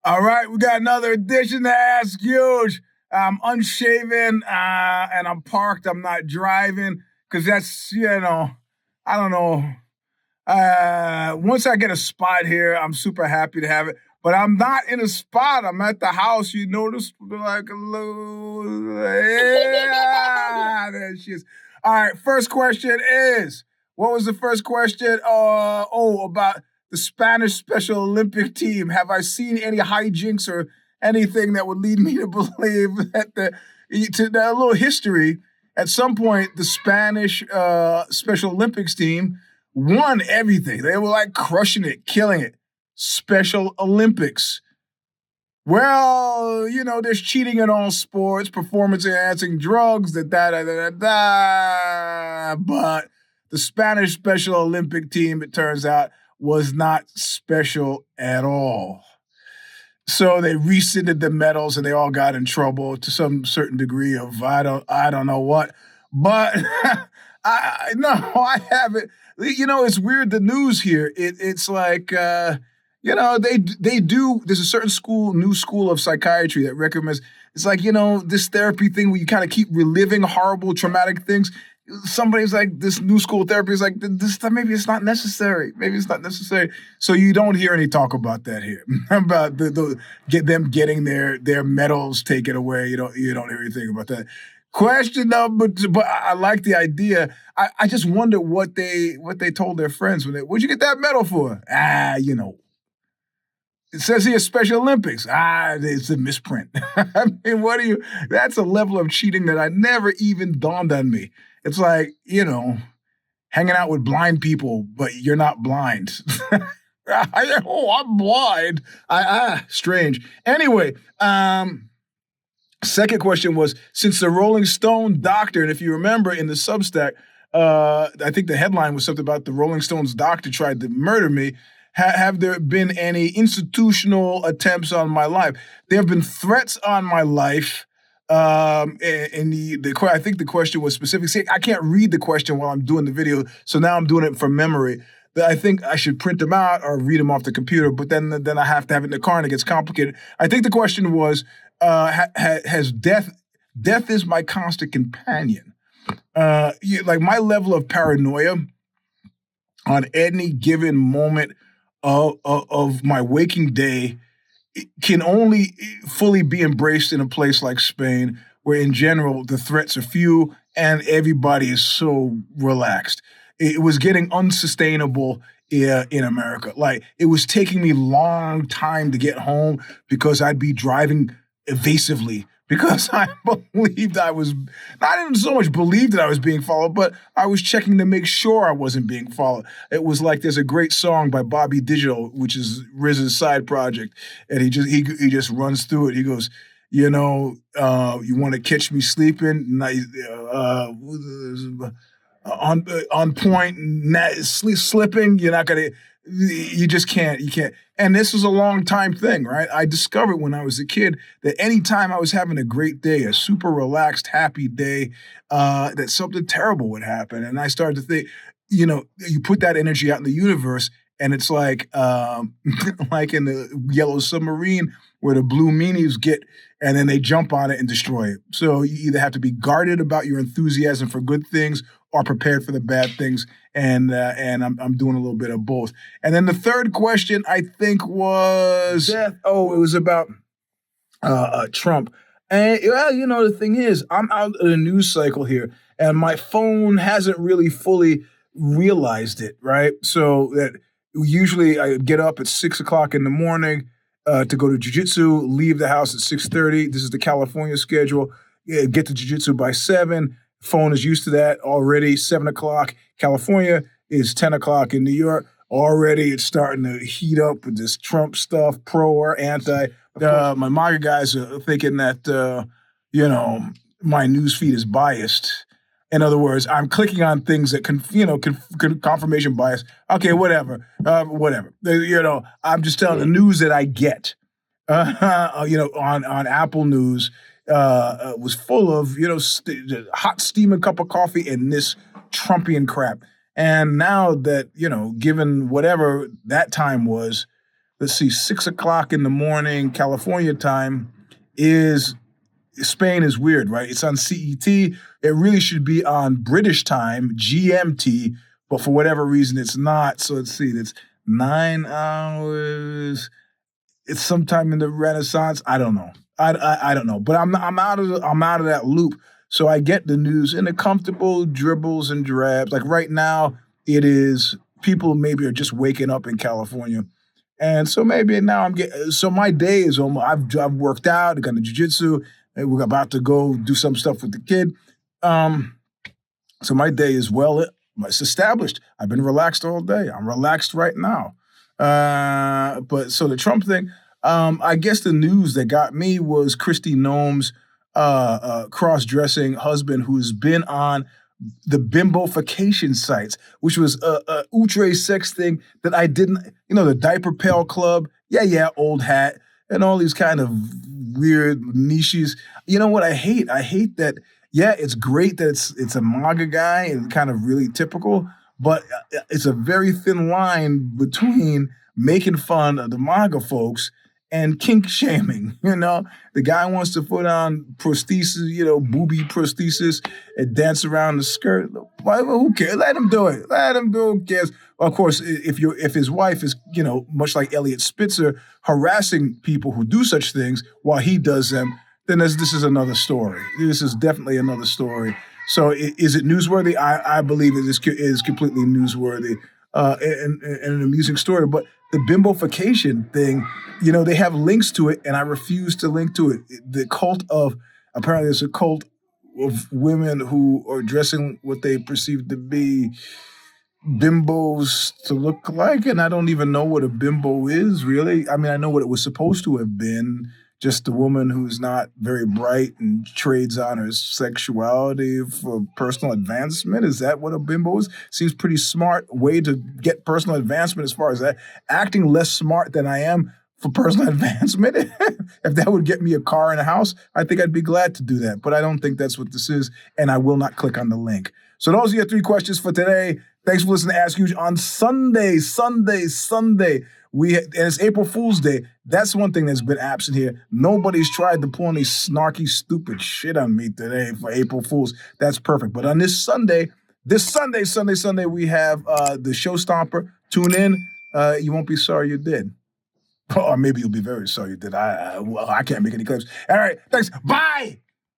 All right, we got another edition to Ask Euge. I'm unshaven and I'm parked. I'm not driving because that's, I don't know. Once I get a spot here, I'm super happy to have it. But I'm not in a spot. I'm at the house. You notice, like, yeah, there she is. All right, first question is, what was the first question? About the Spanish Special Olympic team. Have I seen any hijinks or anything that would lead me to believe that a little history, at some point, the Spanish Special Olympics team won everything. They were like crushing it, killing it. Special Olympics. Well, there's cheating in all sports, performance-enhancing drugs, but the Spanish Special Olympic team, it turns out, was not special at all. So they rescinded the medals and they all got in trouble to some certain degree of I don't know what. But I haven't. It's weird. The news here, it's like they do. There's a certain new school of psychiatry that recommends. It's like this therapy thing where you kind of keep reliving horrible, traumatic things. Somebody's like, this new school therapy is like, this maybe it's not necessary. Maybe it's not necessary. So you don't hear any talk about that here. About them getting their medals taken away. You don't hear anything about that. Question number two, but I like the idea. I just wonder what they told their friends what'd you get that medal for? It says here Special Olympics. It's a misprint. I mean, that's a level of cheating that I never even dawned on me. It's like, hanging out with blind people, but you're not blind. I'm blind. Strange. Anyway, second question was, since the Rolling Stone doctor, and if you remember in the Substack, I think the headline was something about the Rolling Stones doctor tried to murder me. Have there been any institutional attempts on my life? There have been threats on my life. And I think the question was specific. See, I can't read the question while I'm doing the video, so now I'm doing it from memory. I think I should print them out or read them off the computer, but then I have to have it in the car and it gets complicated. I think the question was, has death is my constant companion. Like my level of paranoia on any given moment of my waking day can only fully be embraced in a place like Spain, where in general the threats are few and everybody is so relaxed. It was getting unsustainable in America. Like, it was taking me a long time to get home because I'd be driving evasively because I believed I was, not even so much believed that I was being followed, but I was checking to make sure I wasn't being followed. It was like, there's a great song by Bobby Digital, which is Riz's side project, and he just runs through it. He goes, you want to catch me sleeping, on point, slipping, you're not going to, you just can't, you can't. And this was a long time thing, right? I discovered when I was a kid that anytime I was having a great day, a super relaxed, happy day, that something terrible would happen. And I started to think, you put that energy out in the universe, and it's like, like in the Yellow Submarine where the blue meanies get, and then they jump on it and destroy it. So you either have to be guarded about your enthusiasm for good things or prepared for the bad things. And I'm doing a little bit of both. And then the third question, I think, was death. Oh, it was about Trump. And the thing is, I'm out in a news cycle here, and my phone hasn't really fully realized it, right? So that usually I get up at 6 o'clock in the morning to go to jiu-jitsu, leave the house at 6:30. This is the California schedule. Get to jiu-jitsu by 7. Phone is used to that already. 7 o'clock. California is 10 o'clock in New York. Already it's starting to heat up with this Trump stuff, pro or anti. My MAGA guys are thinking that, my newsfeed is biased. In other words, I'm clicking on things that confirmation bias. Okay, whatever. I'm just telling the news that I get. On Apple News, was full of hot steaming cup of coffee and this Trumpian crap. And now that given whatever that time was, let's see, 6 o'clock in the morning, California time, is Spain is weird, right? It's on CET. It really should be on British time, GMT, but for whatever reason, it's not. So let's see, it's 9 hours. It's sometime in the Renaissance. I don't know. I don't know. But I'm out of that loop. So I get the news in the comfortable dribbles and drabs. Like right now, it is people maybe are just waking up in California. And so maybe now so my day is almost, I've worked out, I got the jiu-jitsu, and we're about to go do some stuff with the kid. So my day is it's established. I've been relaxed all day. I'm relaxed right now. But so the Trump thing, I guess the news that got me was Kristi Noem's cross-dressing husband who's been on the bimbofication sites, which was a outre sex thing that I didn't, the diaper pail club, old hat, and all these kind of weird niches. You know what I hate? I hate that, it's great that it's a MAGA guy and kind of really typical, but it's a very thin line between making fun of the MAGA folks and kink shaming. The guy wants to put on prosthesis, booby prosthesis, and dance around the skirt. Who cares? Let him do it. Who cares? Of course, if his wife is, much like Elliot Spitzer, harassing people who do such things while he does them, then this is another story. This is definitely another story. So is it newsworthy? I believe it is completely newsworthy and an amusing story. But the bimbofication thing, they have links to it, and I refuse to link to it. Apparently there's a cult of women who are dressing what they perceive to be bimbos to look like, and I don't even know what a bimbo is, really. I mean, I know what it was supposed to have been, just a woman who's not very bright and trades on her sexuality for personal advancement. Is that what a bimbo is? Seems pretty smart way to get personal advancement as far as that. Acting less smart than I am for personal advancement. If that would get me a car and a house, I think I'd be glad to do that. But I don't think that's what this is, and I will not click on the link. So those are your 3 questions for today. Thanks for listening to Ask Euge on Sunday. And it's April Fool's Day. That's one thing that's been absent here. Nobody's tried to pull any snarky, stupid shit on me today for April Fool's. That's perfect. But on this Sunday, we have the Show Stomper. Tune in. You won't be sorry you did. Or maybe you'll be very sorry you did. I can't make any claims. All right, thanks. Bye!